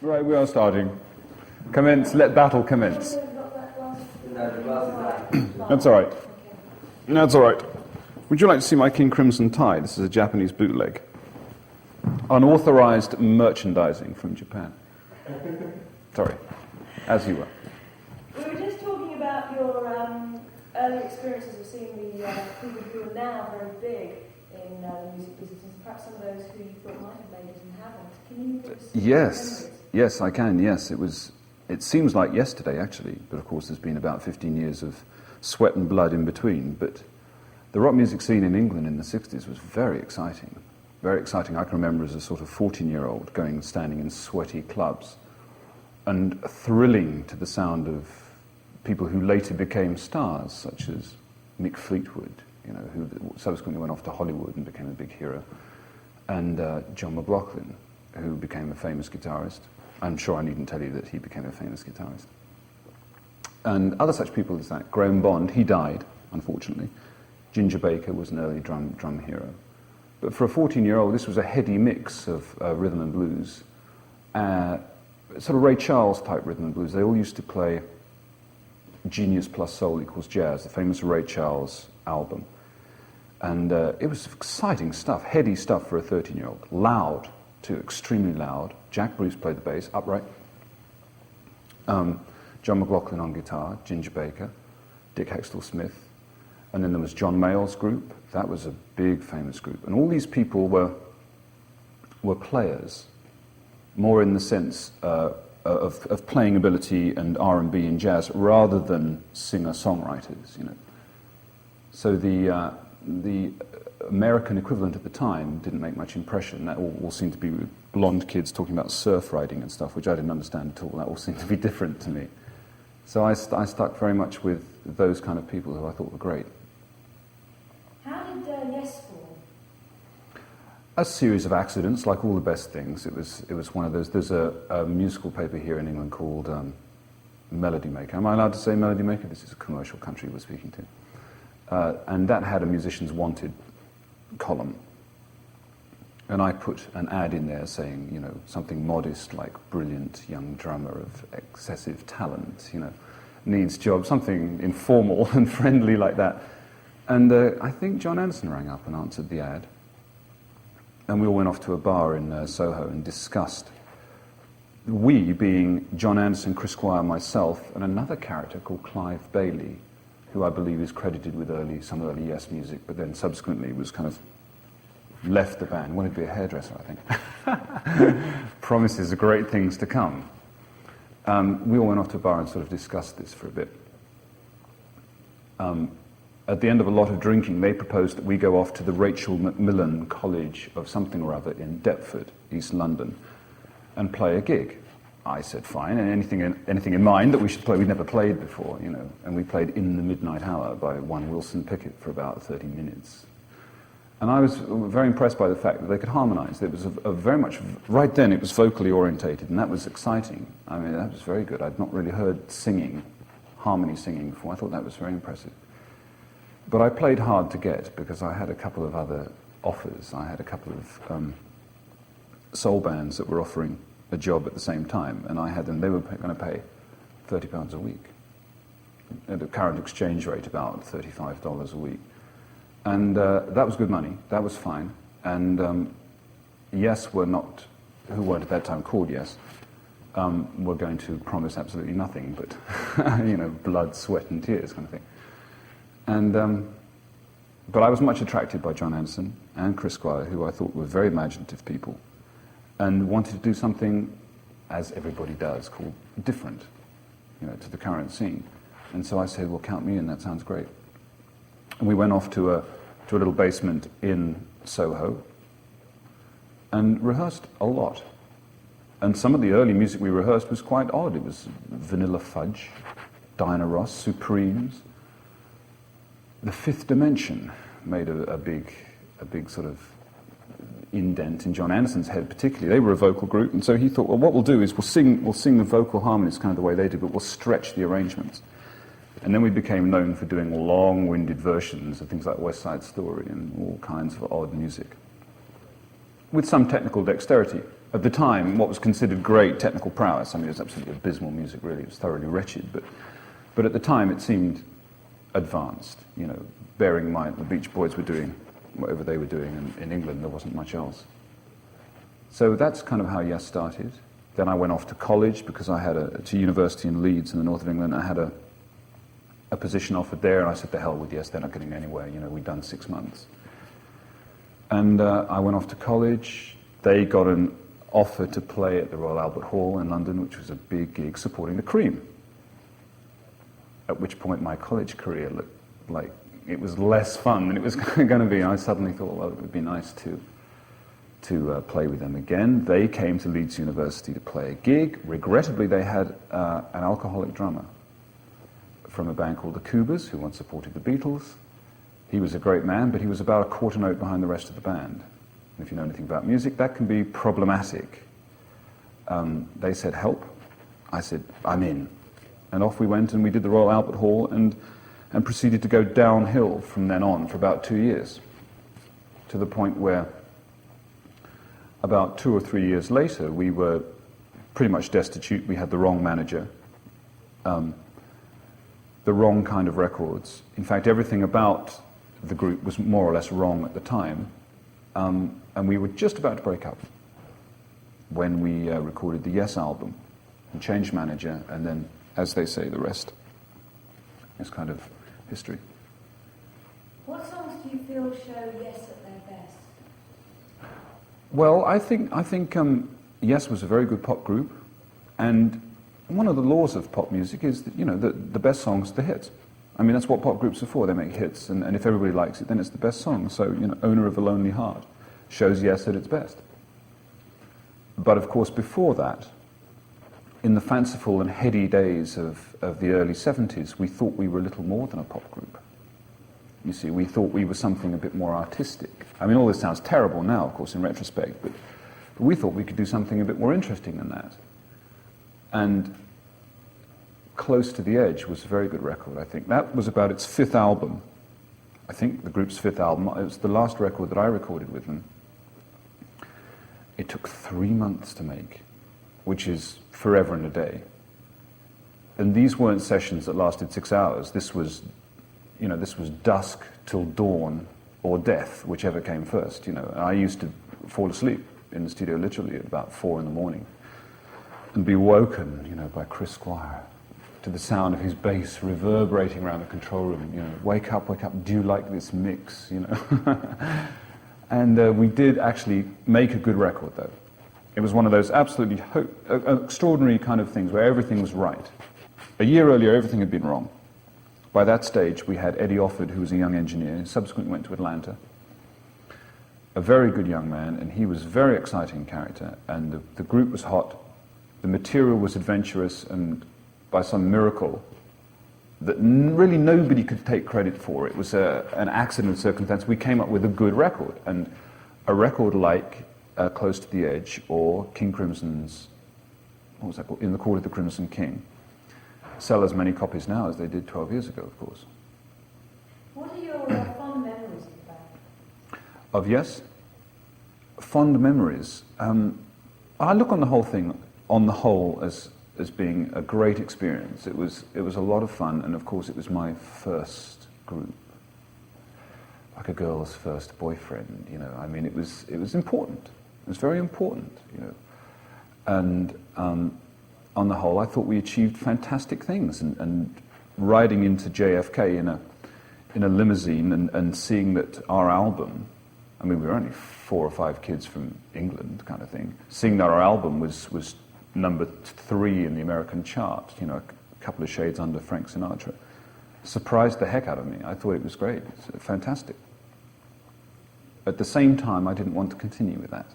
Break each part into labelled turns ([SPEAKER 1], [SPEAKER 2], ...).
[SPEAKER 1] Right, we are starting. Commence, let battle commence. That's all right. That's all right. Would you like to see my King Crimson Tide? This is a Japanese bootleg. Unauthorized merchandising from Japan. Sorry, as you were.
[SPEAKER 2] We were just talking about your early experiences of seeing the people who are now very big in the music business, and perhaps some of those who you thought might have made it and haven't. Can you give us some memories?
[SPEAKER 1] Yes, I can. Yes, it seems like yesterday, actually, but of course there's been about 15 years of sweat and blood in between. But the rock music scene in England in the 60s was very exciting. Very exciting. I can remember as a sort of 14-year-old going and standing in sweaty clubs and thrilling to the sound of people who later became stars, such as Mick Fleetwood, who subsequently went off to Hollywood and became a big hero, and John McLaughlin, who became a famous guitarist. I'm sure I needn't tell you that he became a famous guitarist. And other such people as that. Graham Bond, he died, unfortunately. Ginger Baker was an early drum hero. But for a 14-year-old, this was a heady mix of rhythm and blues, sort of Ray Charles type rhythm and blues. They all used to play Genius plus Soul equals Jazz, the famous Ray Charles album. And it was exciting stuff, heady stuff for a 13-year-old. Loud, too, extremely loud. Jack Bruce played the bass, upright. John McLaughlin on guitar, Ginger Baker, Dick Hextall-Smith. And then there was John Mayall's group. That was a big, famous group. And all these people were players, more in the sense of playing ability and R&B and jazz, rather than singer-songwriters, So the American equivalent at the time didn't make much impression. That all seemed to be blonde kids talking about surf riding and stuff, which I didn't understand at all. That all seemed to be different to me. So I stuck very much with those kind of people who I thought were great.
[SPEAKER 2] How did Yes form?
[SPEAKER 1] A series of accidents, like all the best things. It was one of those. There's a musical paper here in England called Melody Maker. Am I allowed to say Melody Maker? This is a commercial country we're speaking to. And that had a Musicians Wanted column. And I put an ad in there saying, something modest like brilliant young drummer of excessive talent, needs job, something informal and friendly like that. And I think John Anderson rang up and answered the ad. And we all went off to a bar in Soho and discussed, we being John Anderson, Chris Squire, myself, and another character called Clive Bailey, who I believe is credited with some early Yes music, but then subsequently was kind of left the band, wanted to be a hairdresser, I think. Promises of great things to come. We all went off to a bar and sort of discussed this for a bit. At the end of a lot of drinking, they proposed that we go off to the Rachel Macmillan College of something or other in Deptford, East London, and play a gig. I said fine, and anything in mind that we should play. We'd never played before, and we played In the Midnight Hour by one Wilson Pickett for about 30 minutes. And I was very impressed by the fact that they could harmonize. It was a very much, right then it was vocally orientated, and that was exciting. I mean, that was very good. I'd not really heard harmony singing before. I thought that was very impressive. But I played hard to get because I had a couple of other offers. I had a couple of soul bands that were offering a job at the same time, and they were going to pay £30 a week. At the current exchange rate, about $35 a week. And that was good money, that was fine. And Yes who weren't at that time called Yes, were going to promise absolutely nothing but, blood, sweat and tears kind of thing. And, but I was much attracted by John Anderson and Chris Squire, who I thought were very imaginative people, and wanted to do something, as everybody does, called different, to the current scene. And so I said, well, count me in, that sounds great. And we went off to a little basement in Soho and rehearsed a lot. And some of the early music we rehearsed was quite odd. It was Vanilla Fudge, Diana Ross, Supremes. The Fifth Dimension made a big sort of indent in John Anderson's head particularly. They were a vocal group, and so he thought, well, what we'll do is we'll sing the vocal harmonies kind of the way they did, but we'll stretch the arrangements. And then we became known for doing long-winded versions of things like West Side Story and all kinds of odd music, with some technical dexterity. at the time, what was considered great technical prowess. I mean, it was absolutely abysmal music, really. It was thoroughly wretched. But at the time, it seemed advanced, you know, bearing in mind the Beach Boys were doing whatever they were doing, and in England, there wasn't much else. So that's kind of how Yes started. Then I went off to college because I had to university in Leeds in the north of England. I had a position offered there, and I said, to hell with Yes, they're not getting anywhere. You know, we'd done 6 months. And I went off to college. They got an offer to play at the Royal Albert Hall in London, which was a big gig supporting the Cream. At which point my college career looked like it was less fun than it was going to be. And I suddenly thought, well, it would be nice to play with them again. They came to Leeds University to play a gig. Regrettably, they had an alcoholic drummer from a band called the Cougars, who once supported the Beatles. He was a great man, but he was about a quarter note behind the rest of the band. And if you know anything about music, that can be problematic. They said, help. I said, I'm in. And off we went, and we did the Royal Albert Hall, and proceeded to go downhill from then on for about 2 years, to the point where about 2 or 3 years later, we were pretty much destitute. We had the wrong manager, the wrong kind of records. In fact, everything about the group was more or less wrong at the time, and we were just about to break up when we recorded the Yes album and changed manager, and then, as they say, the rest is kind of history.
[SPEAKER 2] What songs do you feel show Yes at their best?
[SPEAKER 1] Well, I think Yes was a very good pop group, and one of the laws of pop music is that, you know, the best songs are the hits. I mean, that's what pop groups are for. They make hits, and if everybody likes it, then it's the best song. So, you know, Owner of a Lonely Heart shows Yes at its best. But of course, before that, in the fanciful and heady days of the early 70s, we thought we were little more than a pop group. You see, we thought we were something a bit more artistic. I mean, all this sounds terrible now, of course, in retrospect, but we thought we could do something a bit more interesting than that. And Close to the Edge was a very good record, I think. That was about its 5th album. I think the group's 5th album. It was the last record that I recorded with them. It took 3 months to make, which is forever and a day. And these weren't sessions that lasted 6 hours. This was, you know, this was dusk till dawn or death, whichever came first, you know. And I used to fall asleep in the studio literally at about 4 in the morning and be woken, you know, by Chris Squire to the sound of his bass reverberating around the control room, you know, wake up, do you like this mix, you know. And we did actually make a good record, though. It was one of those absolutely extraordinary kind of things where everything was right. A year earlier, everything had been wrong. By that stage, we had Eddie Offord, who was a young engineer, who subsequently went to Atlanta. A very good young man, and he was a very exciting character, and the group was hot. The material was adventurous, and by some miracle that really nobody could take credit for, it was an accident of circumstance, we came up with a good record. And a record like Close to the Edge, or King Crimson's, what was that called? In the Court of the Crimson King, sell as many copies now as they did 12 years ago, of course.
[SPEAKER 2] What are your fond memories of the band?
[SPEAKER 1] Of Yes? Fond memories. I look on the whole thing, on the whole, as being a great experience. It was a lot of fun, and of course it was my first group, like a girl's first boyfriend, you know. I mean, it was important. It was very important, you know. And on the whole, I thought we achieved fantastic things, and riding into JFK in a limousine and seeing that our album, I mean, we were only 4 or 5 kids from England, kind of thing, seeing that our album was number 3 in the American chart, you know, a couple of shades under Frank Sinatra, surprised the heck out of me. I thought it was great. It's fantastic. At the same time, I didn't want to continue with that.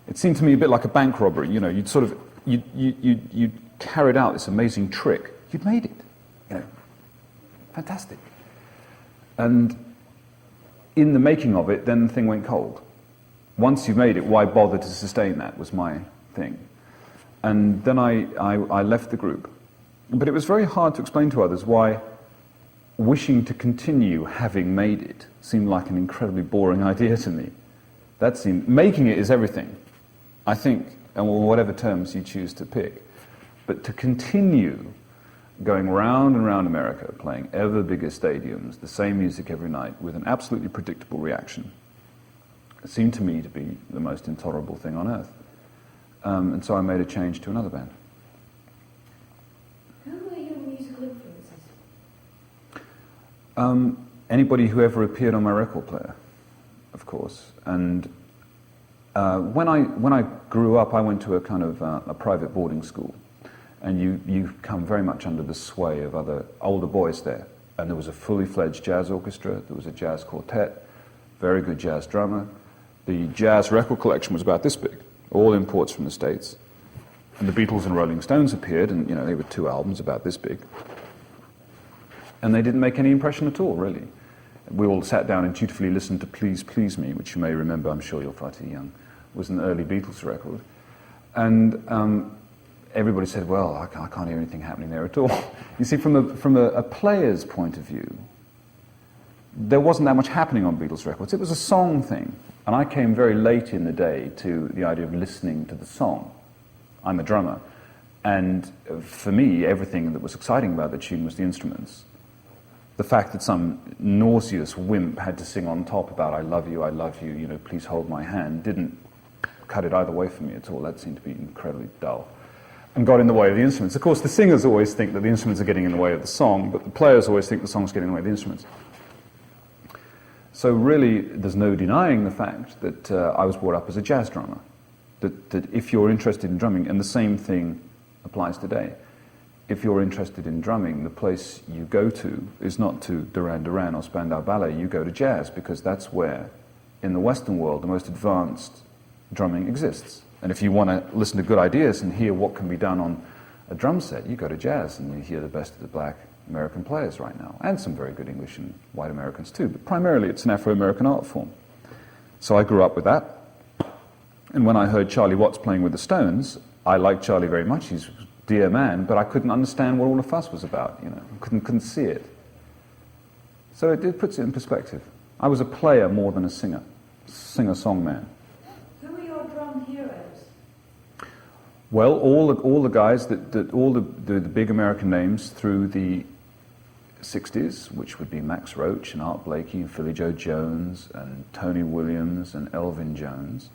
[SPEAKER 1] It seemed to me a bit like a bank robbery. You know, you'd carried out this amazing trick. You'd made it. You know, fantastic. And in the making of it, then the thing went cold. Once you've made it, why bother to sustain that, was my thing. And then I left the group. But it was very hard to explain to others why wishing to continue having made it seemed like an incredibly boring idea to me. Making it is everything. I think, and whatever terms you choose to pick, but to continue going round and round America, playing ever bigger stadiums, the same music every night, with an absolutely predictable reaction, seemed to me to be the most intolerable thing on earth. And so I made a change to another band.
[SPEAKER 2] Who were your musical influences?
[SPEAKER 1] Anybody who ever appeared on my record player, of course. And when I grew up, I went to a kind of a private boarding school, and you come very much under the sway of other older boys there. And there was a fully fledged jazz orchestra, there was a jazz quartet, very good jazz drummer. The jazz record collection was about this big, all imports from the States. And the Beatles and Rolling Stones appeared, and they were 2 albums about this big. And they didn't make any impression at all, really. We all sat down and dutifully listened to Please Please Me, which you may remember, I'm sure you're far too young, was an early Beatles record. And everybody said, well, I can't hear anything happening there at all. You see, from a player's point of view, there wasn't that much happening on Beatles records. It was a song thing. And I came very late in the day to the idea of listening to the song. I'm a drummer. And for me, everything that was exciting about the tune was the instruments. The fact that some nauseous wimp had to sing on top about I love you, please hold my hand, didn't cut it either way for me at all. That seemed to be incredibly dull. And got in the way of the instruments. Of course, the singers always think that the instruments are getting in the way of the song, but the players always think the song's getting in the way of the instruments. So really, there's no denying the fact that I was brought up as a jazz drummer. That if you're interested in drumming, and the same thing applies today, if you're interested in drumming, the place you go to is not to Duran Duran or Spandau Ballet, you go to jazz, because that's where, in the Western world, the most advanced drumming exists. And if you want to listen to good ideas and hear what can be done on a drum set, you go to jazz and you hear the best of the black American players right now, and some very good English and white Americans too, but primarily it's an Afro-American art form. So I grew up with that, and when I heard Charlie Watts playing with the Stones, I liked Charlie very much, he's a dear man, but I couldn't understand what all the fuss was about, couldn't see it. So it puts it in perspective. I was a player more than a singer, singer-songman.
[SPEAKER 2] Who were your drum heroes?
[SPEAKER 1] Well, all the guys, all the big American names through the 60s, which would be Max Roach and Art Blakey and Philly Joe Jones and Tony Williams and Elvin Jones.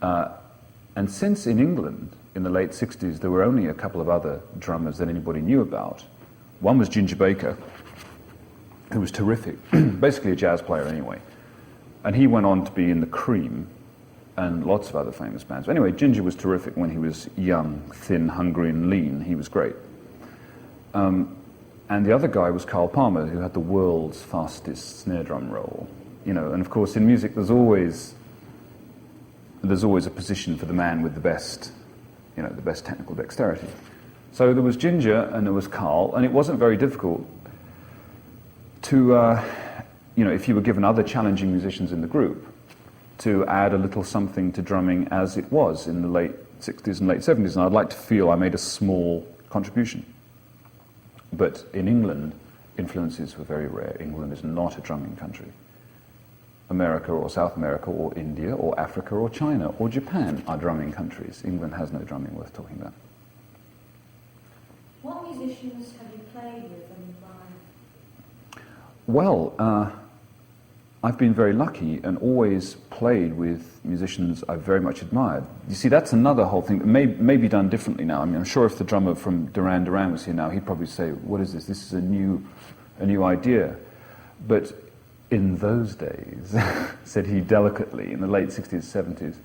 [SPEAKER 1] And since in England, in the late 60s, there were only a couple of other drummers that anybody knew about. One was Ginger Baker, who was terrific, basically a jazz player anyway. And he went on to be in the Cream and lots of other famous bands. Anyway, Ginger was terrific when he was young, thin, hungry, and lean. He was great. And the other guy was Carl Palmer, who had the world's fastest snare drum roll. And of course, in music, there's always a position for the man with the best technical dexterity. So there was Ginger and there was Carl, and it wasn't very difficult to, if you were given other challenging musicians in the group, to add a little something to drumming as it was in the late 60s and late 70s, and I'd like to feel I made a small contribution. But in England, influences were very rare. England is not a drumming country. America or South America or India or Africa or China or Japan are drumming countries. England has no drumming worth talking about.
[SPEAKER 2] What musicians have you played with and why?
[SPEAKER 1] Well, I've been very lucky and always played with musicians I've very much admired. You see, that's another whole thing that may be done differently now. I mean, I'm sure if the drummer from Duran Duran was here now, he'd probably say, what is this? This is a new idea. But in those days, said he delicately, in the late 60s, 70s,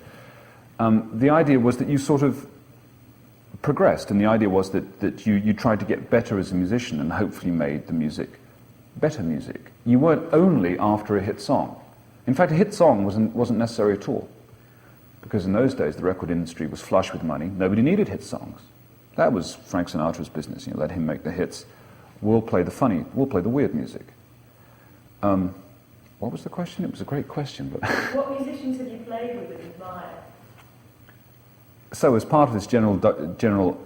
[SPEAKER 1] the idea was that you sort of progressed, and the idea was that you tried to get better as a musician and hopefully made the music better music. You weren't only after a hit song. In fact, a hit song wasn't necessary at all, because in those days the record industry was flush with money. Nobody needed hit songs. That was Frank Sinatra's business. Let him make the hits. We'll play the funny. We'll play the weird music. What was the question? It was a great question. But
[SPEAKER 2] what musicians have you played with and admired?
[SPEAKER 1] So, as part of this general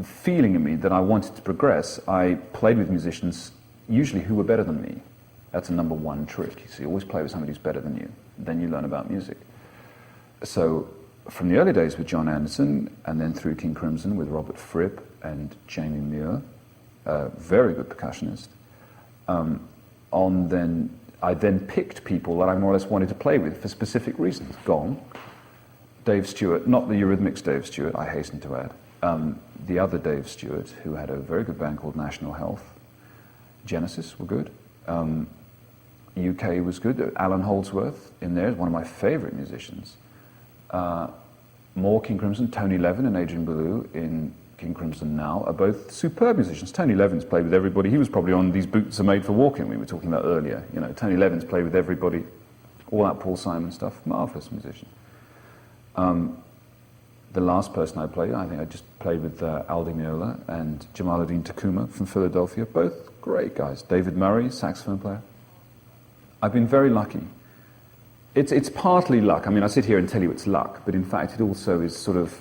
[SPEAKER 1] feeling in me that I wanted to progress, I played with musicians usually who were better than me. That's a number one trick. You always play with somebody who's better than you. Then you learn about music. So from the early days with John Anderson, and then through King Crimson with Robert Fripp and Jamie Muir, very good percussionist. I then picked people that I more or less wanted to play with for specific reasons. Gong, Dave Stewart, not the Eurythmics Dave Stewart, I hasten to add, the other Dave Stewart, who had a very good band called National Health. Genesis were good. UK was good. Alan Holdsworth in there is one of my favourite musicians. More King Crimson, Tony Levin and Adrian Ballou in King Crimson now are both superb musicians. Tony Levin's played with everybody. He was probably on These Boots Are Made for Walking we were talking about earlier. You know, Tony Levin's played with everybody, all that Paul Simon stuff. Marvellous musician. The last person I played, I think I just played with Aldi Meola and Jamaluddin Takuma from Philadelphia, both great guys. David Murray, saxophone player. I've been very lucky. It's partly luck. I mean, I sit here and tell you it's luck, but in fact it also is sort of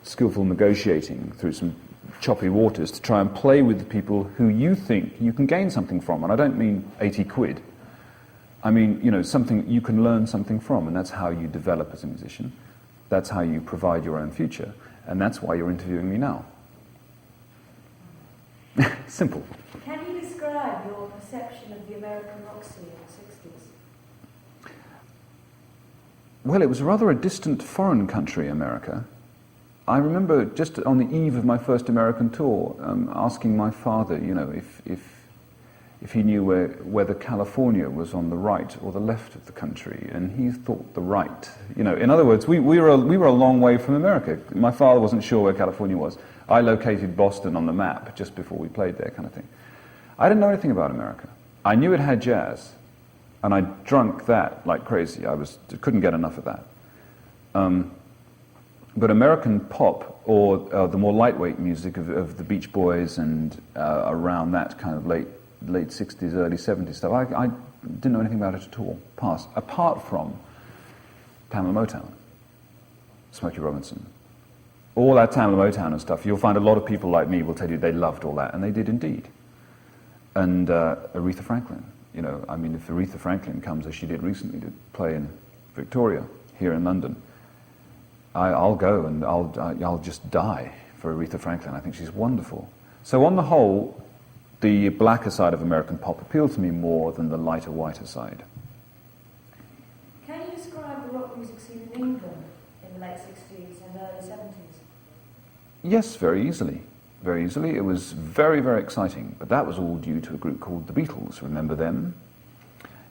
[SPEAKER 1] skillful negotiating through some choppy waters to try and play with the people who you think you can gain something from. And I don't mean 80 quid. I mean, you know, something you can learn something from, and that's how you develop as a musician. That's how you provide your own future. And that's why you're interviewing me now. Simple.
[SPEAKER 2] Can you describe your perception of the American rock scene in the 60s?
[SPEAKER 1] Well, it was rather a distant foreign country, America. I remember just on the eve of my first American tour, asking my father, you know, if he knew whether California was on the right or the left of the country, and he thought the right. You know, in other words, we were a long way from America. My father wasn't sure where California was. I located Boston on the map just before we played there, kind of thing. I didn't know anything about America. I knew it had jazz, and I drunk that like crazy. I couldn't get enough of that. But American pop, or the more lightweight music of the Beach Boys and around that kind of late 60s, early 70s stuff, I didn't know anything about it at all, apart from Tamla Motown, Smokey Robinson. All that Tamla Motown and stuff, you'll find a lot of people like me will tell you they loved all that, and they did indeed. And Aretha Franklin, you know, I mean, if Aretha Franklin comes, as she did recently, to play in Victoria, here in London, I'll go and I'll just die for Aretha Franklin. I think she's wonderful. So on the whole, the blacker side of American pop appealed to me more than the lighter, whiter side.
[SPEAKER 2] Can you describe the rock music scene in England in the late 60s and early 70s?
[SPEAKER 1] Yes, very easily. Very easily. It was very, very exciting. But that was all due to a group called the Beatles. Remember them?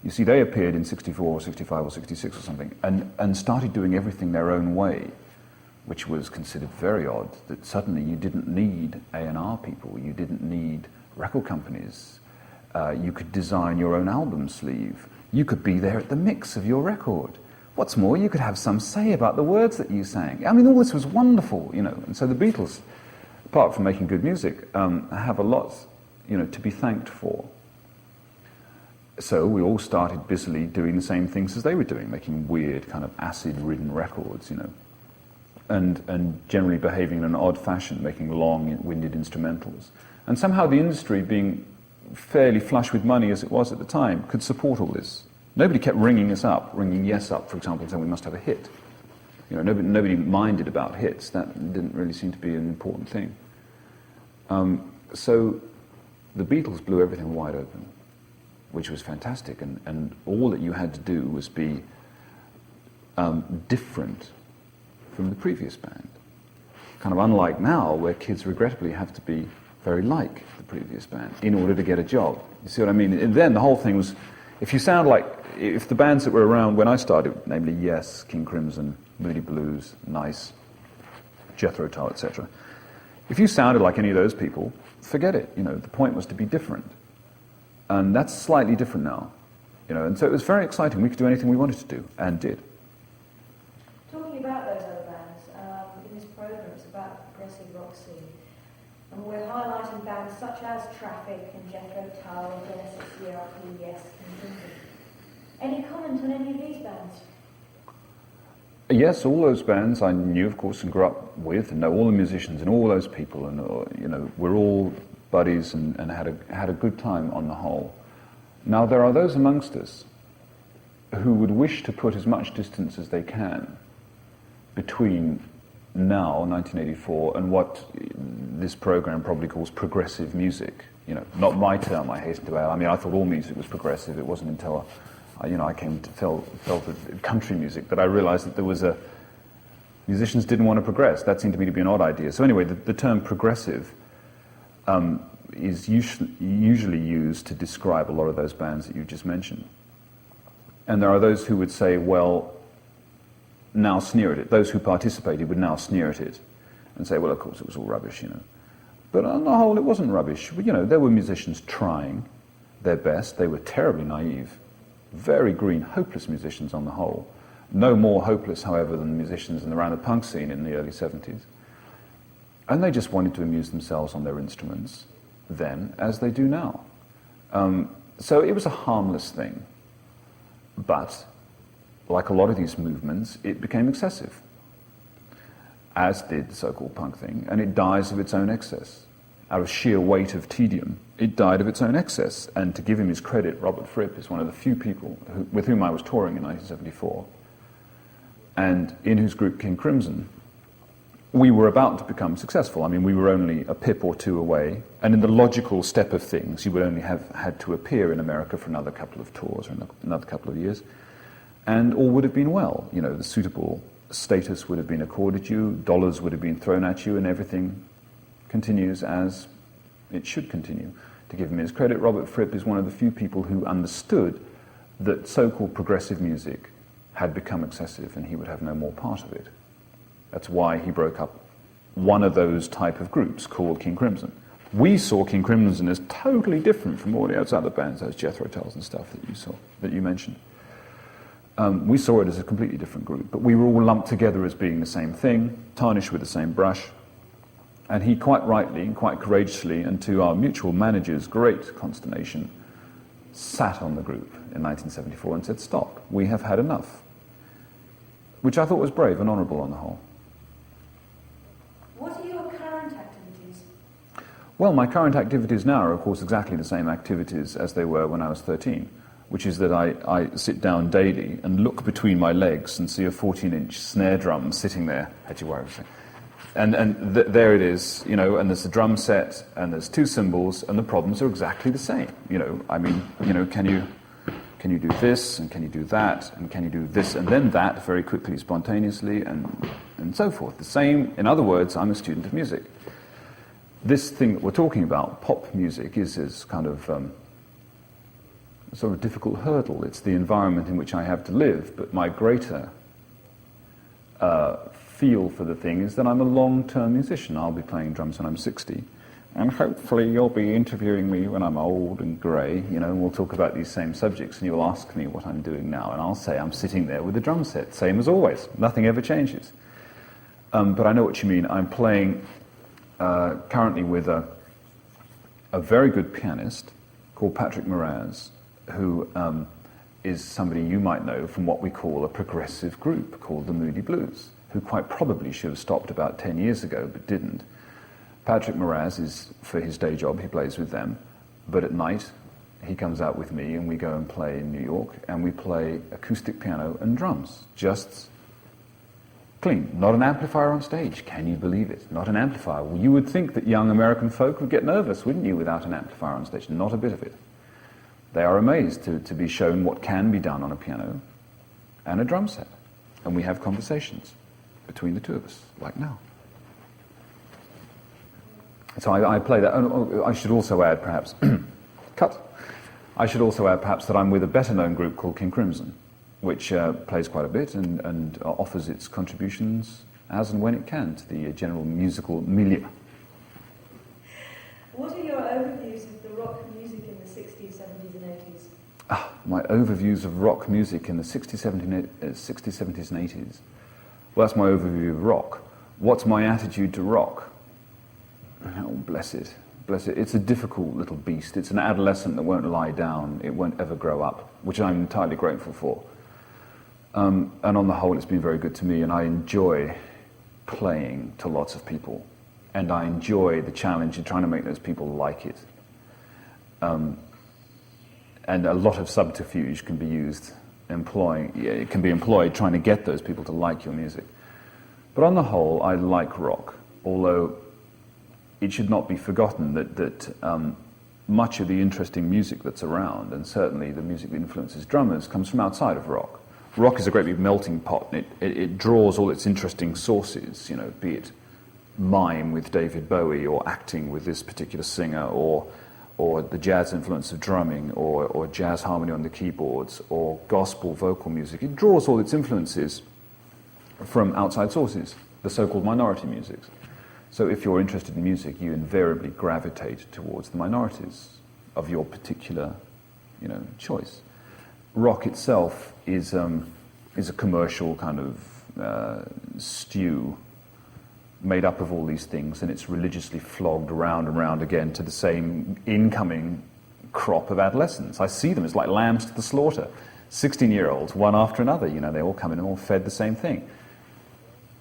[SPEAKER 1] You see, they appeared in 64 or 65 or 66 or something and started doing everything their own way, which was considered very odd, that suddenly you didn't need A&R people, you didn't need record companies. You could design your own album sleeve. You could be there at the mix of your record. What's more, you could have some say about the words that you sang. I mean, all this was wonderful, you know. And so the Beatles, apart from making good music, have a lot, you know, to be thanked for. So we all started busily doing the same things as they were doing, making weird kind of acid-ridden records, you know, and generally behaving in an odd fashion, making long-winded instrumentals. And somehow the industry, being fairly flush with money as it was at the time, could support all this. Nobody kept ringing us up, ringing Yes up, for example, saying we must have a hit. You know, nobody minded about hits. That didn't really seem to be an important thing. So the Beatles blew everything wide open, which was fantastic, and all that you had to do was be different from the previous band. Kind of unlike now, where kids regrettably have to be very like the previous band in order to get a job. You see what I mean? And then the whole thing was, if the bands that were around when I started, namely Yes, King Crimson, Moody Blues, Nice, Jethro Tull, etc., if you sounded like any of those people, forget it. You know, the point was to be different. And that's slightly different now, you know, and so it was very exciting. We could do anything we wanted to do, and did.
[SPEAKER 2] Talking about those other bands, in this program it's about the progressive rock scene, and we're highlighting bands such as Traffic and Jethro Tull, Genesis, CRP, Yes, King Crimson. Any comment on any of these bands?
[SPEAKER 1] Yes, all those bands I knew, of course, and grew up with, and know all the musicians and all those people, and you know, we're all buddies and had a good time on the whole. Now there are those amongst us who would wish to put as much distance as they can between now, 1984, and what this program probably calls progressive music. You know, not my term, I hasten to add. I mean, I thought all music was progressive. It wasn't until I came to felt country music that I realized that there was musicians didn't want to progress. That seemed to me to be an odd idea. So anyway, the term progressive is usually used to describe a lot of those bands that you just mentioned. And there are those who would say, well, now sneer at it. Those who participated would now sneer at it and say, well, of course, it was all rubbish, you know. But on the whole, it wasn't rubbish. You know, there were musicians trying their best. They were terribly naive, very green, hopeless musicians on the whole. No more hopeless, however, than musicians around the punk scene in the early 70s. And they just wanted to amuse themselves on their instruments then, as they do now. So it was a harmless thing. But, like a lot of these movements, it became excessive, as did the so-called punk thing, and it dies of its own excess. Out of sheer weight of tedium, it died of its own excess. And to give him his credit, Robert Fripp is one of the few people with whom I was touring in 1974, and in whose group King Crimson, we were about to become successful. I mean, we were only a pip or two away, and in the logical step of things, you would only have had to appear in America for another couple of tours or another couple of years, and all would have been well. You know, the suitable status would have been accorded you, dollars would have been thrown at you, and everything continues as it should continue. To give him his credit, Robert Fripp is one of the few people who understood that so-called progressive music had become excessive and he would have no more part of it. That's why he broke up one of those type of groups called King Crimson. We saw King Crimson as totally different from all the other bands, those Jethro Tulls and stuff that you mentioned. We saw it as a completely different group, but we were all lumped together as being the same thing, tarnished with the same brush. And he quite rightly and quite courageously, and to our mutual manager's great consternation, sat on the group in 1974 and said, stop, we have had enough. Which I thought was brave and honourable on the whole.
[SPEAKER 2] What are your current activities?
[SPEAKER 1] Well, my current activities now are, of course, exactly the same activities as they were when I was 13, which is that I sit down daily and look between my legs and see a 14-inch snare drum sitting there. And there it is, you know, and there's a drum set, and there's two cymbals, and the problems are exactly the same. You know, I mean, you know, can you do this, and can you do that, and can you do this, and then that very quickly, spontaneously, and so forth. The same, in other words, I'm a student of music. This thing that we're talking about, pop music, is kind of a sort of difficult hurdle. It's the environment in which I have to live, but my greater feel for the thing is that I'm a long-term musician. I'll be playing drums when I'm 60, and hopefully you'll be interviewing me when I'm old and grey, you know, and we'll talk about these same subjects, and you'll ask me what I'm doing now, and I'll say I'm sitting there with a drum set, same as always. Nothing ever changes. But I know what you mean. I'm playing currently with a very good pianist called Patrick Moraz, who is somebody you might know from what we call a progressive group called the Moody Blues, who quite probably should have stopped about 10 years ago, but didn't. Patrick Moraz is, for his day job, he plays with them, but at night he comes out with me and we go and play in New York, and we play acoustic piano and drums, just clean. Not an amplifier on stage, can you believe it? Not an amplifier. Well, you would think that young American folk would get nervous, wouldn't you, without an amplifier on stage? Not a bit of it. They are amazed to be shown what can be done on a piano and a drum set. And we have conversations between the two of us, like now. So I play that. Oh, I should also add, perhaps, I should also add, perhaps, that I'm with a better-known group called King Crimson, which plays quite a bit and offers its contributions as and when it can to the general musical milieu.
[SPEAKER 2] What are your overviews of the rock music in the 60s, 70s and 80s?
[SPEAKER 1] My overviews of rock music in the 60s, 70s and 80s. Well, that's my overview of rock. What's my attitude to rock? Oh, bless it. Bless it. It's a difficult little beast. It's an adolescent that won't lie down. It won't ever grow up, which I'm entirely grateful for. And on the whole, it's been very good to me, and I enjoy playing to lots of people. And I enjoy the challenge in trying to make those people like it. And a lot of subterfuge can be used, employed trying to get those people to like your music. But on the whole, I like rock, although it should not be forgotten that much of the interesting music that's around, and certainly the music that influences drummers, comes from outside of rock. Rock is a great big melting pot, and it draws all its interesting sources, be it mime with David Bowie, or acting with this particular singer, or the jazz influence of drumming, or jazz harmony on the keyboards, or gospel vocal music. It draws all its influences from outside sources, the so-called minority musics. So if you're interested in music, you invariably gravitate towards the minorities of your particular, choice. Rock itself is a commercial kind of stew made up of all these things, and it's religiously flogged around and round again to the same incoming crop of adolescents. I see them as like lambs to the slaughter. 16-year-olds, one after another, they all come in and all fed the same thing.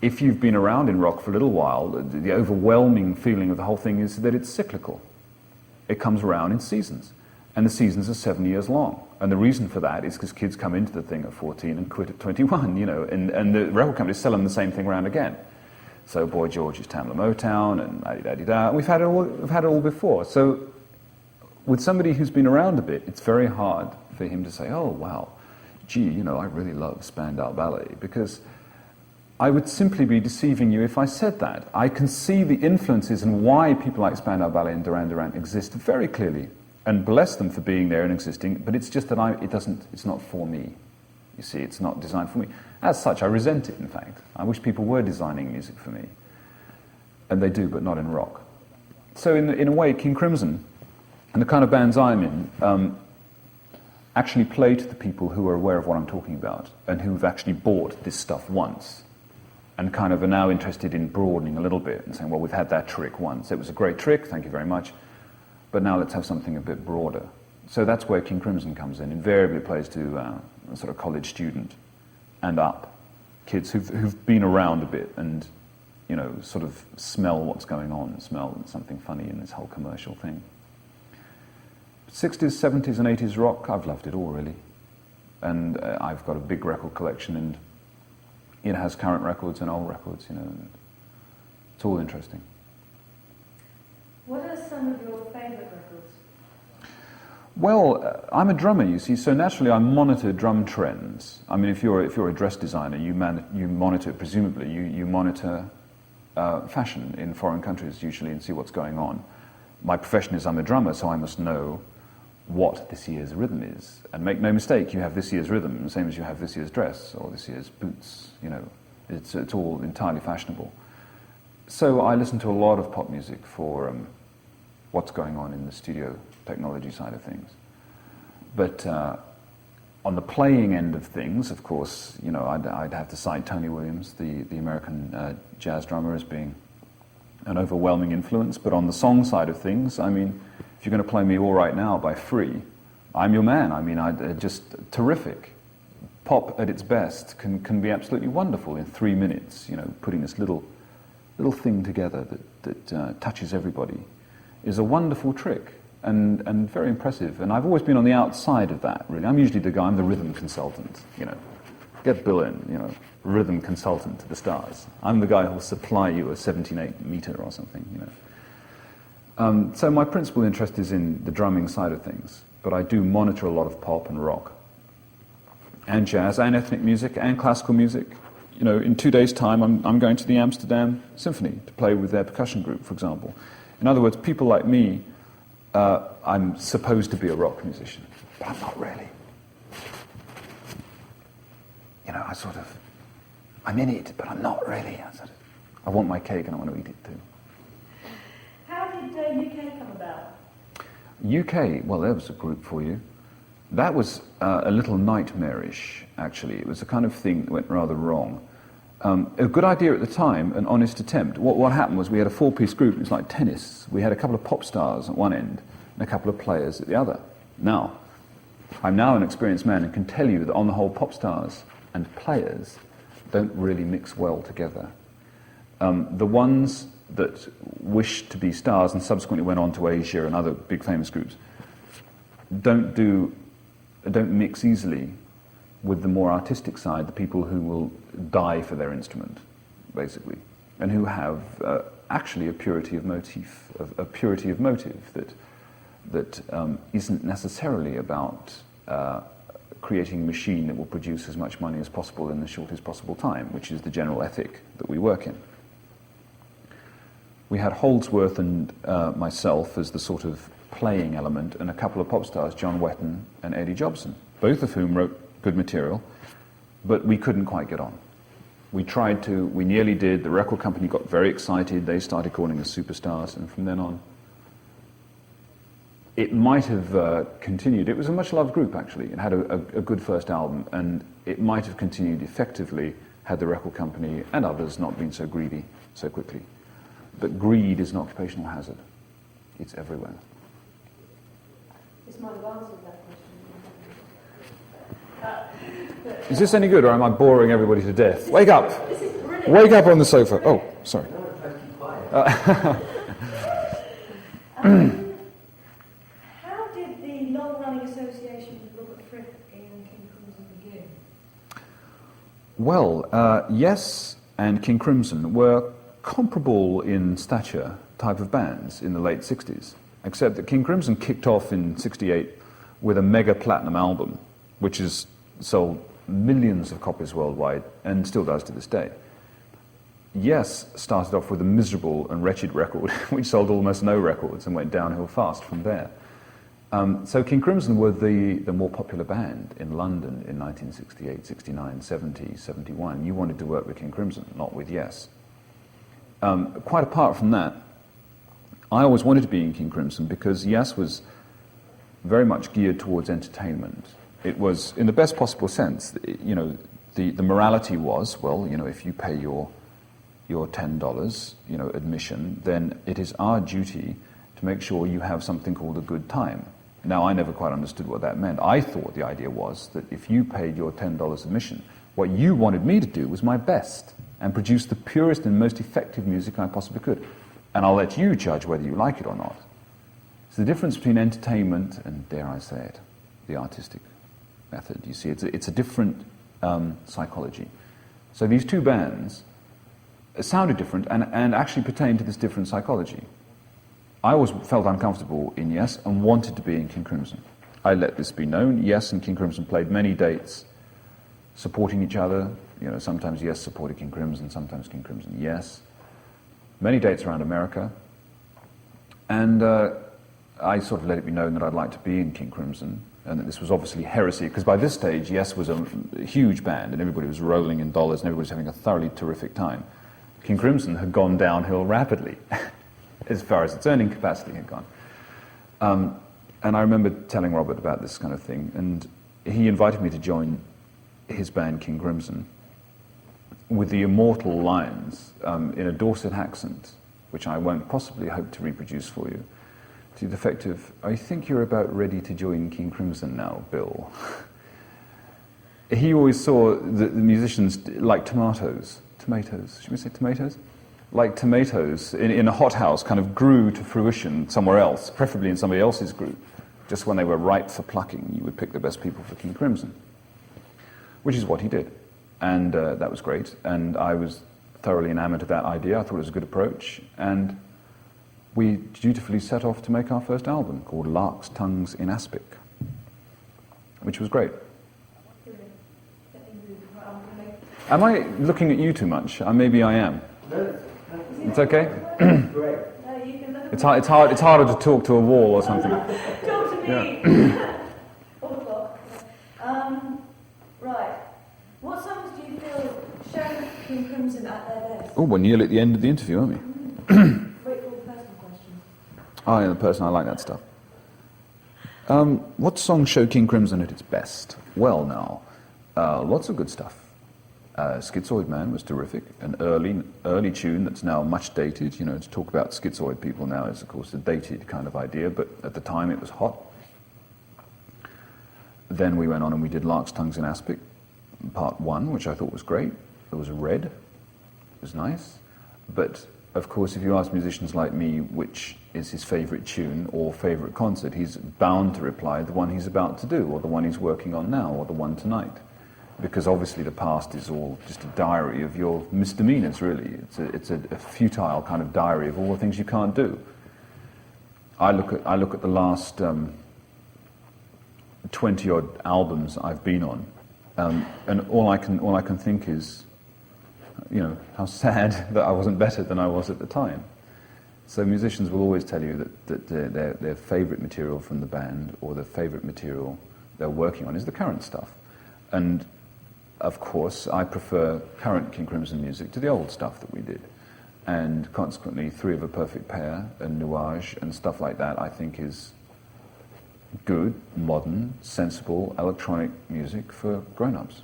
[SPEAKER 1] If you've been around in rock for a little while, the overwhelming feeling of the whole thing is that it's cyclical. It comes around in seasons, and the seasons are 7 years long. And the reason for that is because kids come into the thing at 14 and quit at 21, and the record companies sell them the same thing around again. So Boy George's Tamla Motown, and la-di-da-di-da. We've had it all before. So with somebody who's been around a bit, it's very hard for him to say, oh, wow, gee, I really love Spandau Ballet, because I would simply be deceiving you if I said that. I can see the influences and why people like Spandau Ballet and Duran Duran exist very clearly, and bless them for being there and existing, but it's just that it's not for me. You see, it's not designed for me. As such, I resent it, in fact. I wish people were designing music for me. And they do, but not in rock. So in a way, King Crimson, and the kind of bands I'm in, actually play to the people who are aware of what I'm talking about, and who've actually bought this stuff once, and kind of are now interested in broadening a little bit and saying, well, we've had that trick once. It was a great trick, thank you very much, but now let's have something a bit broader. So that's where King Crimson comes in. Invariably plays to a sort of college student and up, kids who've been around a bit and, sort of smell what's going on, smell something funny in this whole commercial thing. 60s, 70s and 80s rock, I've loved it all, really. And I've got a big record collection, and it has current records and old records, and it's all interesting.
[SPEAKER 2] What are some of your favourite records?
[SPEAKER 1] Well, I'm a drummer, you see, so naturally I monitor drum trends. I mean, if you're a dress designer, you monitor, presumably, you monitor fashion in foreign countries usually and see what's going on. My profession is I'm a drummer, so I must know what this year's rhythm is. And make no mistake, you have this year's rhythm, the same as you have this year's dress or this year's boots, it's all entirely fashionable. So I listen to a lot of pop music for what's going on in the studio technology side of things. But on the playing end of things, of course, I'd have to cite Tony Williams, the American jazz drummer, as being an overwhelming influence. But on the song side of things, I mean, if you're going to play me All Right Now by Free, I'm your man. I mean, just terrific. Pop at its best can be absolutely wonderful in 3 minutes, putting this little thing together that touches everybody is a wonderful trick and very impressive. And I've always been on the outside of that, really. I'm usually I'm the rhythm consultant, Get Bill in, rhythm consultant to the stars. I'm the guy who'll supply you a 17/8 meter or something, So my principal interest is in the drumming side of things, but I do monitor a lot of pop and rock, and jazz, and ethnic music, and classical music. In 2 days' time, I'm going to the Amsterdam Symphony to play with their percussion group, for example. In other words, people like me, I'm supposed to be a rock musician, but I'm not really. I'm in it, but I'm not really. I want my cake and I want to eat it too.
[SPEAKER 2] How did UK come about?
[SPEAKER 1] UK, well, there was a group for you. That was a little nightmarish, actually. It was the kind of thing that went rather wrong. A good idea at the time, an honest attempt. What happened was we had a 4-piece group. It was like tennis. We had a couple of pop stars at one end and a couple of players at the other. Now, I'm now an experienced man and can tell you that on the whole, pop stars and players don't really mix well together. The ones that wished to be stars and subsequently went on to Asia and other big famous groups don't mix easily with the more artistic side, the people who will die for their instrument. basically, and who have actually a purity of motif, a purity of motive that isn't necessarily about creating a machine that will produce as much money as possible in the shortest possible time, which is the general ethic that we work in. We had Holdsworth and myself as the sort of playing element, and a couple of pop stars, John Wetton and Eddie Jobson, both of whom wrote good material, but we couldn't quite get on. We tried to, we nearly did, the record company got very excited, they started calling us superstars, and from then on, it might have continued. It was a much-loved group, actually. It had a good first album, and it might have continued effectively had the record company and others not been so greedy so quickly. But greed is an occupational hazard. It's everywhere.
[SPEAKER 2] This might have answered that question.
[SPEAKER 1] Is this any good, or am I boring everybody to death? Wake up!
[SPEAKER 2] This is brilliant.
[SPEAKER 1] Wake up on the sofa. Oh, sorry.
[SPEAKER 2] How did the long-running association with Robert Fripp and King Crimson begin?
[SPEAKER 1] Well, Yes and King Crimson were comparable in stature type of bands in the late 60s, except that King Crimson kicked off in 68 with a mega platinum album, which has sold millions of copies worldwide and still does to this day. Yes started off with a miserable and wretched record, which sold almost no records and went downhill fast from there. So King Crimson were the more popular band in London in 1968, 69, 70, 71. You wanted to work with King Crimson, not with Yes. Quite apart from that, I always wanted to be in King Crimson because Yes was very much geared towards entertainment. It was, in the best possible sense, you know, the morality was, well, you know, if you pay your $10, you know, admission, then it is our duty to make sure you have something called a good time. Now, I never quite understood what that meant. I thought the idea was that if you paid your $10 admission, what you wanted me to do was my best and produce the purest and most effective music I possibly could. And I'll let you judge whether you like it or not. It's the difference between entertainment and, dare I say it, the artistic method. You see, it's a different psychology. So these two bands sounded different and actually pertained to this different psychology. I always felt uncomfortable in Yes and wanted to be in King Crimson. I let this be known. Yes and King Crimson played many dates supporting each other. You know, sometimes Yes supported King Crimson, sometimes King Crimson Yes. Many dates around America. And I sort of let it be known that I'd like to be in King Crimson, and that this was obviously heresy, because by this stage, Yes was a huge band, and everybody was rolling in dollars, and everybody was having a thoroughly terrific time. King Crimson had gone downhill rapidly, as far as its earning capacity had gone. And I remember telling Robert about this kind of thing, and he invited me to join his band, King Crimson, with the immortal lines in a Dorset accent, which I won't possibly hope to reproduce for you, to the effect of, I think you're about ready to join King Crimson now, Bill. He always saw the musicians like tomatoes, should we say tomatoes? Like tomatoes in a hothouse kind of grew to fruition somewhere else, preferably in somebody else's group. Just when they were ripe for plucking, you would pick the best people for King Crimson, which is what he did. And that was great, and I was thoroughly enamored of that idea. I thought it was a good approach, and we dutifully set off to make our first album called Lark's Tongues in Aspic, which was great. Am I looking at you too much? Maybe I am. It's okay?
[SPEAKER 3] Great.
[SPEAKER 1] It's harder to talk to a wall or something.
[SPEAKER 2] Talk to me!
[SPEAKER 1] Yeah.
[SPEAKER 2] 4 o'clock. Right. What songs do you feel show King Crimson at their best?
[SPEAKER 1] Oh, we're nearly at the end of the interview, aren't we?
[SPEAKER 2] Wait for the personal questions.
[SPEAKER 1] Oh, yeah, the person, I like that stuff. What songs show King Crimson at its best? Well, now, lots of good stuff. Schizoid Man was terrific, an early tune that's now much dated. You know, to talk about schizoid people now is, of course, a dated kind of idea, but at the time it was hot. Then we went on and we did Lark's Tongues in Aspic, Part 1, which I thought was great. It was red. It was nice. But, of course, if you ask musicians like me which is his favourite tune or favourite concert, he's bound to reply the one he's about to do, or the one he's working on now, or the one tonight. because obviously the past is all just a diary of your misdemeanors, really. It's a futile kind of diary of all the things you can't do. I look at the last 20-odd albums I've been on, and all I can think is, how sad that I wasn't better than I was at the time. So musicians will always tell you that their favourite material from the band or the favourite material they're working on is the current stuff. And of course, I prefer current King Crimson music to the old stuff that we did. And consequently, Three of a Perfect Pair and Nuage and stuff like that, I think is good, modern, sensible, electronic music for grown-ups.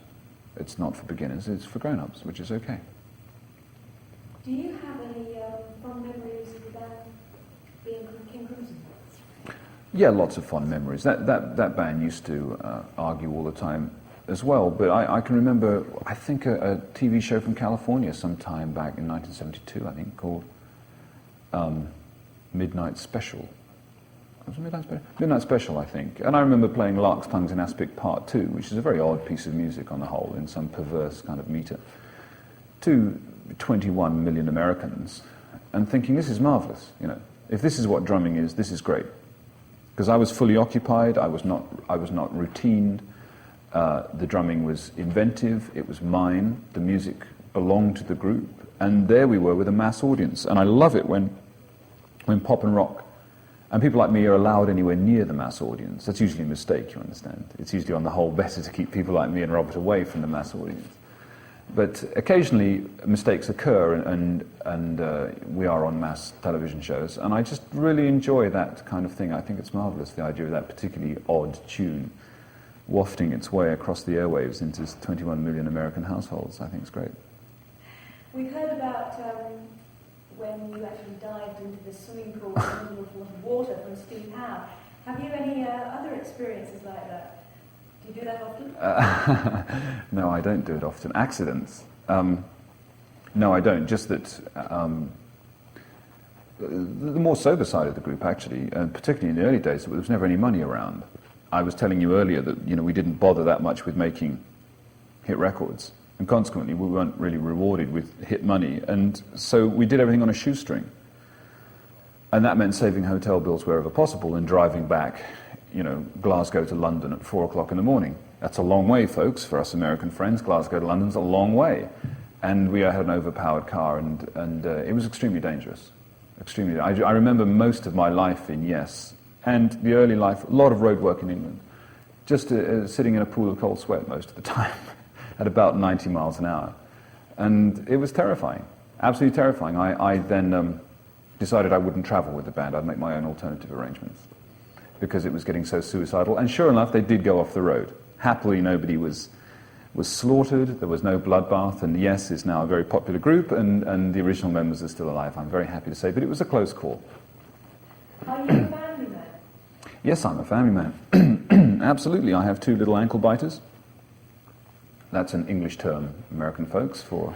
[SPEAKER 1] It's not for beginners, it's for grown-ups, which is okay.
[SPEAKER 2] Do you have any fond memories of the band being King Crimson?
[SPEAKER 1] Yeah, lots of fond memories. That band used to argue all the time as well, but I can remember, I think, a TV show from California sometime back in 1972, I think, called Midnight Special. Was it Midnight Special? Midnight Special, I think. And I remember playing Lark's Tongues in Aspic Part 2, which is a very odd piece of music on the whole, in some perverse kind of meter, to 21 million Americans, and thinking, this is marvellous, If this is what drumming is, this is great. Because I was fully occupied, I was not routine. The drumming was inventive, it was mine, the music belonged to the group, and there we were with a mass audience. And I love it when pop and rock and people like me are allowed anywhere near the mass audience. That's usually a mistake, you understand. It's usually on the whole better to keep people like me and Robert away from the mass audience. But occasionally mistakes occur, and we are on mass television shows, and I just really enjoy that kind of thing. I think it's marvellous, the idea of that particularly odd tune wafting its way across the airwaves into 21 million American households. I think it's great.
[SPEAKER 2] We've heard about when you actually dived into the swimming pool in the middle of water from Steve Howe. Have you any other experiences like that? Do you do that often?
[SPEAKER 1] No, I don't do it often. Accidents? No, I don't. Just that the more sober side of the group, actually, and particularly in the early days, there was never any money around. I was telling you earlier that we didn't bother that much with making hit records, and consequently we weren't really rewarded with hit money, and so we did everything on a shoestring. And that meant saving hotel bills wherever possible and driving back, Glasgow to London at 4 o'clock in the morning. That's a long way, folks, for us American friends. Glasgow to London's a long way. And we had an overpowered car, and it was extremely dangerous. Extremely. I remember most of my life in Yes, and the early life, a lot of road work in England, just sitting in a pool of cold sweat most of the time, at about 90 miles an hour. And it was terrifying, absolutely terrifying. I then decided I wouldn't travel with the band. I'd make my own alternative arrangements, because it was getting so suicidal. And sure enough, they did go off the road. Happily, nobody was slaughtered, there was no bloodbath, and Yes is now a very popular group, and the original members are still alive, I'm very happy to say, but it was a close call.
[SPEAKER 2] Are you a family man?
[SPEAKER 1] Yes, I'm a family man. Absolutely, I have 2 little ankle biters. That's an English term, American folks, for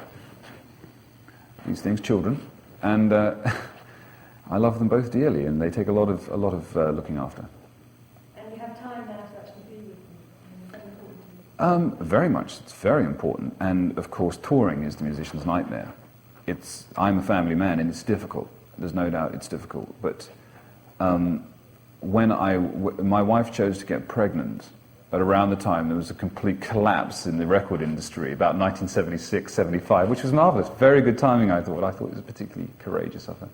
[SPEAKER 1] these things, children. And I love them both dearly, and they take a lot of looking after.
[SPEAKER 2] And you have time now to actually be with them? Is that important to you?
[SPEAKER 1] Very much. It's very important. And of course, touring is the musician's nightmare. I'm a family man, and it's difficult. There's no doubt it's difficult. But when my wife chose to get pregnant, at around the time there was a complete collapse in the record industry, about 1976, 75, which was marvellous. Very good timing, I thought. I thought it was particularly courageous of her.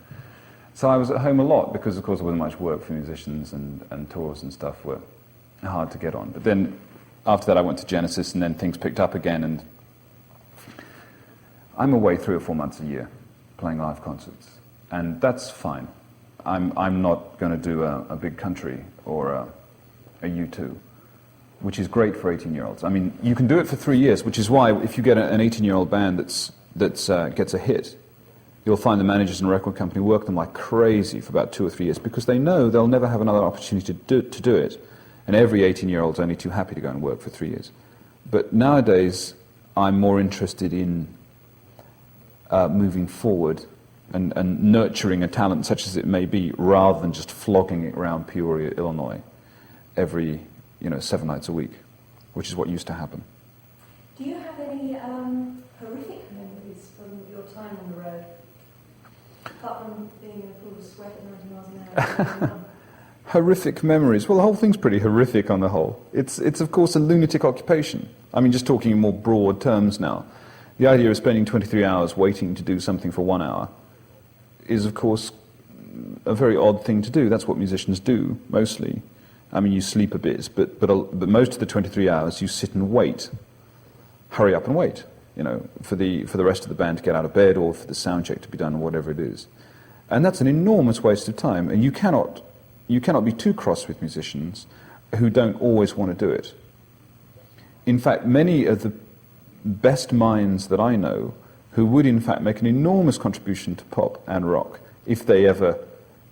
[SPEAKER 1] So I was at home a lot, because of course there wasn't much work for musicians, and tours and stuff were hard to get on. But then after that I went to Genesis, and then things picked up again, and I'm away 3 or 4 months a year playing live concerts, and that's fine. I'm not going to do a big country or a U2, which is great for 18-year-olds. I mean, you can do it for 3 years, which is why if you get an 18-year-old band that gets a hit, you'll find the managers in a record company work them like crazy for about 2 or 3 years, because they know they'll never have another opportunity to do it. And every 18-year-old's only too happy to go and work for 3 years. But nowadays, I'm more interested in moving forward and nurturing a talent such as it may be, rather than just flogging it around Peoria, Illinois, every 7 nights a week, which is what used to happen.
[SPEAKER 2] Do you have any horrific memories from your time on the road? Apart from being in a pool of sweat at 90 miles an hour.
[SPEAKER 1] Horrific memories. Well, the whole thing's pretty horrific on the whole. It's of course a lunatic occupation. I mean, just talking in more broad terms now. The idea of spending 23 hours waiting to do something for 1 hour is, of course, a very odd thing to do. That's what musicians do, mostly. I mean, you sleep a bit, but most of the 23 hours you sit and wait. Hurry up and wait, for the rest of the band to get out of bed or for the sound check to be done or whatever it is. And that's an enormous waste of time, and you cannot be too cross with musicians who don't always want to do it. In fact, many of the best minds that I know who would in fact make an enormous contribution to pop and rock, if they ever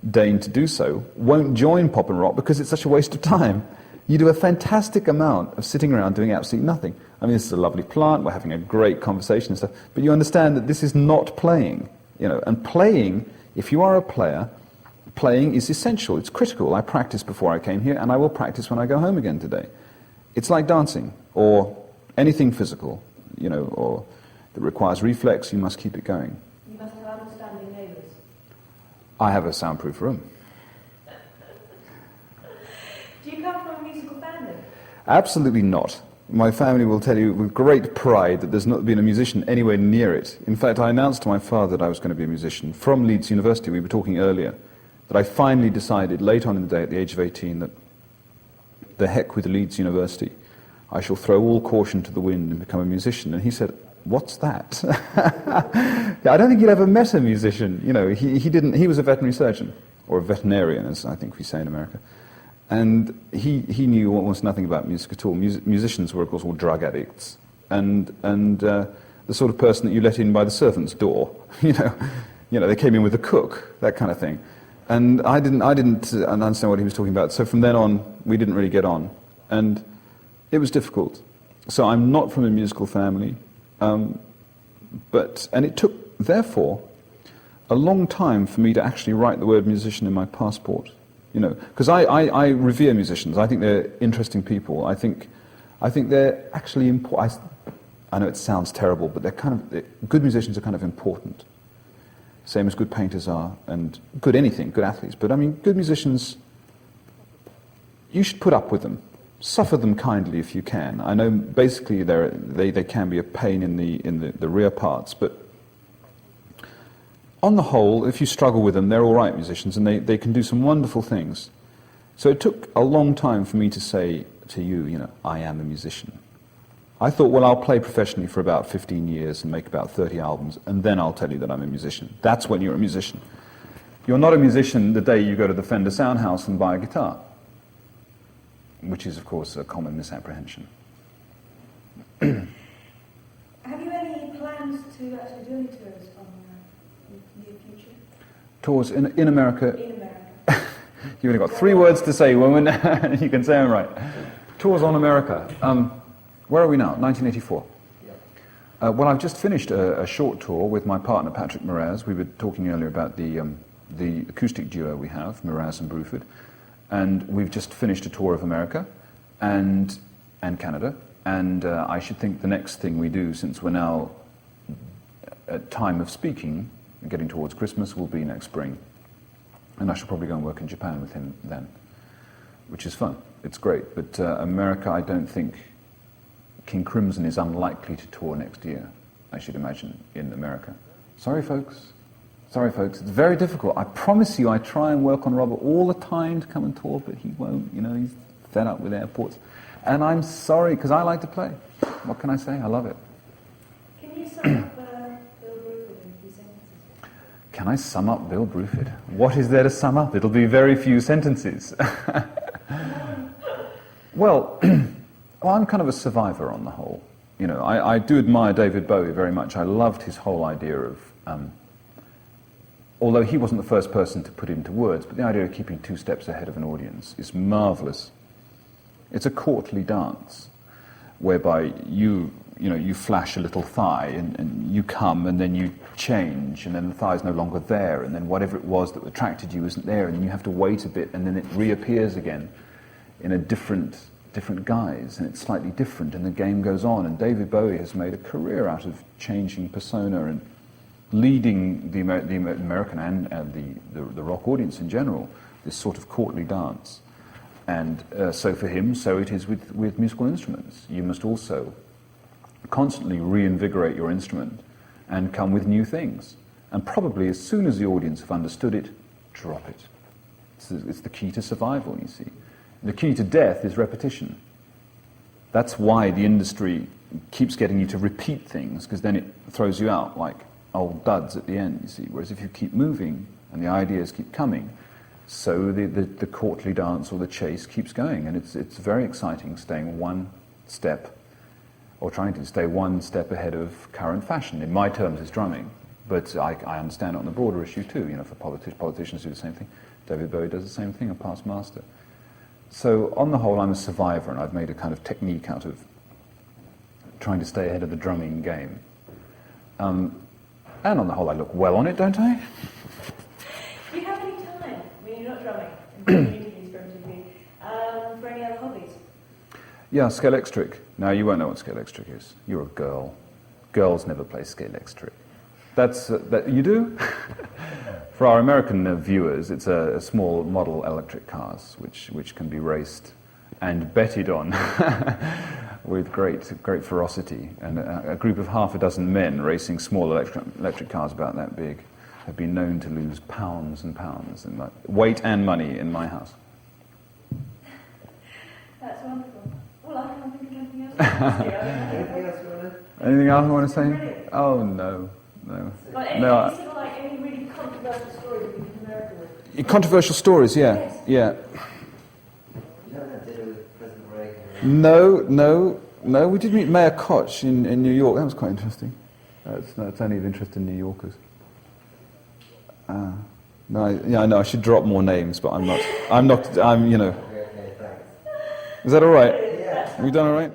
[SPEAKER 1] deign to do so, won't join pop and rock because it's such a waste of time. You do a fantastic amount of sitting around doing absolutely nothing. I mean, this is a lovely plant, we're having a great conversation and stuff, but you understand that this is not playing, and playing, if you are a player, playing is essential, it's critical. I practiced before I came here, and I will practice when I go home again today. It's like dancing, or anything physical, or that requires reflex, you must keep it going.
[SPEAKER 2] You must have understanding neighbours.
[SPEAKER 1] I have a soundproof room.
[SPEAKER 2] Do you come from a musical family?
[SPEAKER 1] Absolutely not. My family will tell you with great pride that there's not been a musician anywhere near it. In fact, I announced to my father that I was going to be a musician from Leeds University. We were talking earlier. That I finally decided, late on in the day, at the age of 18, that the heck with Leeds University. I shall throw all caution to the wind and become a musician. And he said, what's that? I don't think he'd ever met a musician. He didn't. He was a veterinary surgeon, or a veterinarian, as I think we say in America. And he knew almost nothing about music at all. Musicians were, of course, all drug addicts. And the sort of person that you let in by the servant's door. They came in with a cook, that kind of thing. And I didn't understand what he was talking about. So from then on, we didn't really get on. And it was difficult. So I'm not from a musical family. And it took, therefore, a long time for me to actually write the word musician in my passport. Because I revere musicians. I think they're interesting people. I think they're actually important. I know it sounds terrible, but good musicians are kind of important. Same as good painters are, and good anything, good athletes. But I mean, good musicians, you should put up with them. Suffer them kindly if you can. I know basically they can be a pain in the rear parts, but on the whole, if you struggle with them, they're all right musicians, and they can do some wonderful things. So it took a long time for me to say to you, I am a musician. I thought, well, I'll play professionally for about 15 years and make about 30 albums, and then I'll tell you that I'm a musician. That's when you're a musician. You're not a musician the day you go to the Fender Soundhouse and buy a guitar, which is, of course, a common misapprehension.
[SPEAKER 2] Have you any plans to actually do any tours in the near future?
[SPEAKER 1] Tours in America?
[SPEAKER 2] In America.
[SPEAKER 1] You've only got 3 words to say, woman. You can say them right. Tours on America. Where are we now? 1984. Well, I've just finished a short tour with my partner, Patrick Moraz. We were talking earlier about the acoustic duo we have, Moraz and Bruford. And we've just finished a tour of America and Canada. And I should think the next thing we do, since we're now at time of speaking, getting towards Christmas, will be next spring. And I shall probably go and work in Japan with him then, which is fun. It's great. But America, I don't think King Crimson is unlikely to tour next year, I should imagine, in America. Sorry, folks. It's very difficult. I promise you, I try and work on Robert all the time to come and tour, but he won't. He's fed up with airports. And I'm sorry, because I like to play. What can I say? I love it.
[SPEAKER 2] Can you sum up Bill Bruford in a few sentences?
[SPEAKER 1] Can I sum up Bill Bruford? What is there to sum up? It'll be very few sentences. Well, I'm kind of a survivor on the whole. I do admire David Bowie very much. I loved his whole idea of, although he wasn't the first person to put it into words, but the idea of keeping 2 steps ahead of an audience is marvellous. It's a courtly dance, whereby you flash a little thigh, and you come, and then you change, and then the thigh is no longer there, and then whatever it was that attracted you isn't there, and then you have to wait a bit, and then it reappears again in a different different guys, and it's slightly different, and the game goes on. And David Bowie has made a career out of changing persona and leading the American and the rock audience in general, this sort of courtly dance. And so for him, so it is with musical instruments. You must also constantly reinvigorate your instrument and come with new things. And probably as soon as the audience have understood it, drop it. It's the key to survival, you see. The key to death is repetition. That's why the industry keeps getting you to repeat things, because then it throws you out like old duds at the end, you see. Whereas if you keep moving and the ideas keep coming, so the courtly dance or the chase keeps going. And it's very exciting staying one step, or trying to stay one step ahead of current fashion. In my terms, it's drumming. But I understand it on the broader issue too. You know, for politicians do the same thing. David Bowie does the same thing, a past master. So on the whole, I'm a survivor, and I've made a kind of technique out of trying to stay ahead of the drumming game. And on the whole, I look well on it, don't I?
[SPEAKER 2] Do you have any time, when you're not drumming, and doing interviews for MTV, for any other hobbies?
[SPEAKER 1] Yeah, Scalextric. Now, you won't know what Scalextric is. You're a girl. Girls never play Scalextric. That you do? For our American viewers, it's a small model electric cars which can be raced and betted on with great ferocity. And a group of half a dozen men racing small electric cars about that big have been known to lose pounds and pounds in weight and money in my house.
[SPEAKER 2] That's wonderful. Well, I can't think of anything else to ask you.
[SPEAKER 3] Anything else you want to?
[SPEAKER 1] Anything else I want to say?
[SPEAKER 2] Brilliant.
[SPEAKER 1] Oh, no.
[SPEAKER 2] But any sort of like any really controversial stories that you've been American with?
[SPEAKER 1] Controversial stories, yeah.
[SPEAKER 2] Yes.
[SPEAKER 1] Yeah.
[SPEAKER 3] You don't have dinner with President Reagan?
[SPEAKER 1] No, we did meet Mayor Koch in New York. That was quite interesting. That's only of interest in New Yorkers. I know I should drop more names, but I'm not, you know.
[SPEAKER 3] Okay, thanks.
[SPEAKER 1] Is that all right?
[SPEAKER 3] Yeah.
[SPEAKER 1] Have we done all right?